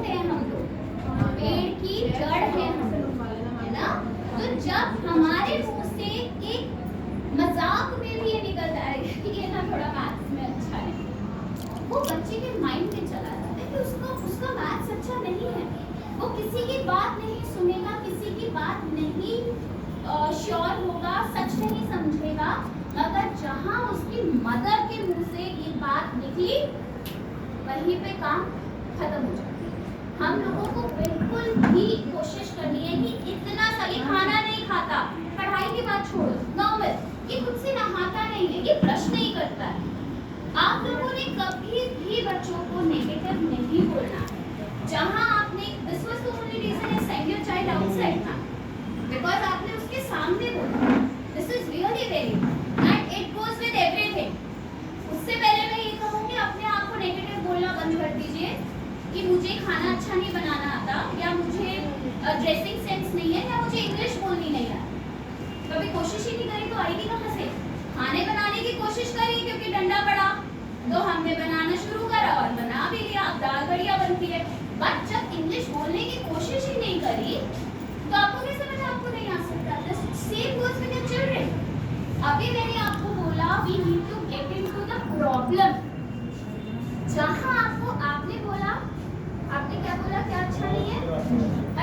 हैं हम लोग, पेड़ की जड़ है हम लोग, है ना। तो जब हमारे मुंह से एक मजाक में भी ये निकल जाएगा कि ये ना थोड़ा मैथ्स में अच्छा है, वो बच्चे के माइंड में चला जाता है कि उसका मैथ्स अच्छा नहीं है, वो किसी की बात नहीं सुनेगा, किसी की बात नहीं श्योर होगा, सच नहीं समझेगा। मगर जहां उसकी मदर के मुंह से ये बात निकली, वहीं पे काम खत्म हो जाता है। हम लोगों को बिल्कुल भी कोशिश करनी है कि इतना सा, ये खाना नहीं खाता, पढ़ाई की बात छोड़ो, नॉर्मल, ये खुद से नहाता नहीं है, ये ब्रश नहीं करता है। आप लोगों ने कभी भी बच्चों को नेगेटिव नहीं बोलना है। जहां आपने, this was the only reason I send your child outside ना, बिकॉज आपने उसके सामने बोला। This is really very and it goes with everything. उससे पहले मैं ये कहूँगी, अपने आप को नेगेटिव बोलना बंद कर दीजिए कि मुझे खाना अच्छा नहीं बनाना आता, या मुझे ड्रेसिंग सेंस नहीं है, या मुझे इंग्लिश बोलनी नहीं आती। कभी कोशिश ही नहीं करी तो आएगी कहाँ से? खाने बनाने की कोशिश करी क्योंकि डंडा पड़ा तो हमने बनाना शुरू करा और बना भी लिया, अब दाल बढ़िया बनती है। बट जब इंग्लिश बोलने की कोशिश ही नहीं करी तो आपको कैसे पता आपको नहीं आ सकता? Same goes with your children. अभी मैंने आपको बोला we need to get into the problem. जहां आपको, आपने बोला, आपने क्या बोला, क्या अच्छा नहीं है?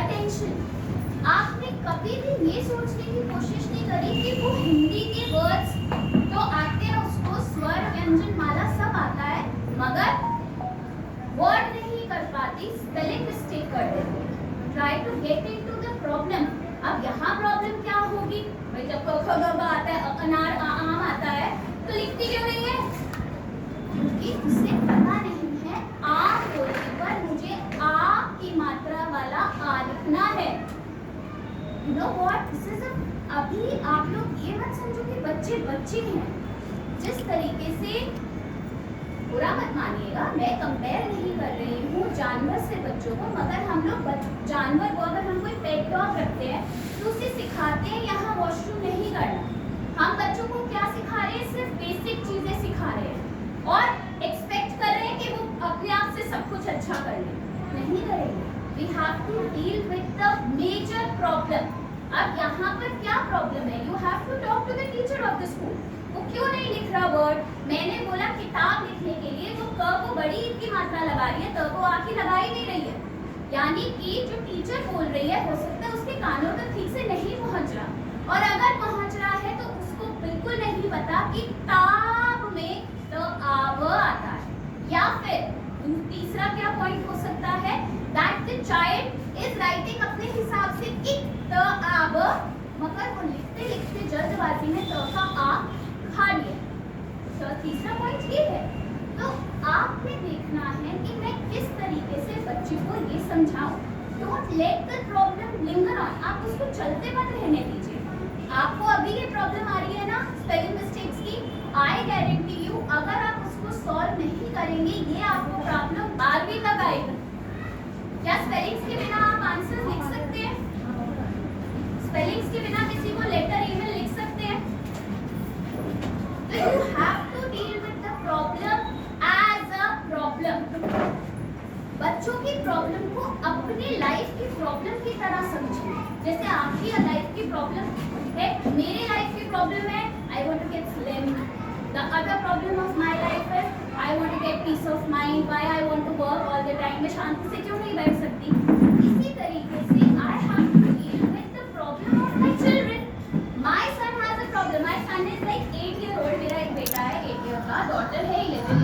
अटेंशन। आपने कभी भी ये सोचने की कोशिश नहीं करी कि वो हिंदी के वर्ड्स तो आते हैं, उसको स्वर व्यंजन माला सब आता है, मगर वर्ड नहीं कर पाती, स्पेलिंग मिस्टेक कर देती है। Try to get into the problem. अब यहाँ प्रॉब्लम क्या होगी भाई? जब क ख ग घ आता है, अनार आम आता है, तो लिखती क्यों नहीं है? क्योंकि उसे पता नहीं है आ बोलने पर मुझे आ की मात्रा वाला आ लिखना है। You know what? This is a, अभी आप लोग ये मत समझो कि बच्चे बच्चे हैं। जिस तरीके से, बुरा मत मानिएगा, मैं कंपेयर नहीं कर रही हूँ जानवर से बच्चों को, मगर हम लोग जानवर को, अगर हम कोई पेट डॉग रखते हैं तो उसे सिखाते हैं यहाँ वॉशरूम नहीं करना। हम बच्चों को क्या सिखा रहे हैं? सिर्फ बेसिक चीजें सिखा रहे हैं और एक्सपेक्ट कर रहे हैं कि वो अपने आप से सब कुछ अच्छा कर ले। नहीं करेंगे। We have to deal with the major problem. अब यहाँ पर क्या प्रॉब्लम है? You have to talk to the teacher of the school. वो क्यों नहीं लिख रहा वर्ड? मैंने बोला किताब लिखने के लिए वो क को बड़ी ईद की मात्रा लगा रही है, त को आ की लगा ही नहीं रही है। यानी कि जो टीचर बोल रही है, हो सकता है उसके कानों तक ठीक से नहीं पहुँच रहा, और अगर पहुँच रहा है तो उसको बिल्कुल नहीं पता कि ताब में त आब आता है। या फिर तीसरा क्या पॉइंट हो सकता है? That the child is writing अपने हिसाब से इक त आब, मगर वो लिखते लिखते जल्दबाजी में त का आ खा लिया। तो तीसरा पॉइंट ये है। तो आपने देखना है कि मैं किस तरीके से बच्चे को ये समझाऊं। Don't let the problem linger on. आप उसको चलते मत रहने दीजिए। आपको अभी ये प्रॉब्लम आ रही है ना स्पेलिंग मिस्टेक्स की, आई गारंटी यू अगर आप उसको सॉल्व नहीं करेंगे, ये आपको प्रॉब्लम 12वीं तक आएगा। क्या स्पेलिंग्स के बिना आप आंसर लिख सकते हैं? स्पेलिंग्स के बिना किसी को लेटर ईमेल लिख सकते हैं? तो you have to deal with the problem as a problem. बच्चों की प्रॉब्लम को अपने लाइफ की प्रॉब्लम की तरह समझिए। जैसे आपकी लाइफ की प्रॉब्लम है, मेरी लाइफ की प्रॉब्लम है I want to get slim. The other problem of my life is I want to get peace of mind. Why I want to work all the time. मैं शांति से क्यों नहीं बैठ सकती? इसी तरीके से I have to deal with the problem of my children. My son has a problem. My son is like 8 year old. मेरा एक बेटा है 8 ईयर का, डॉटर है 11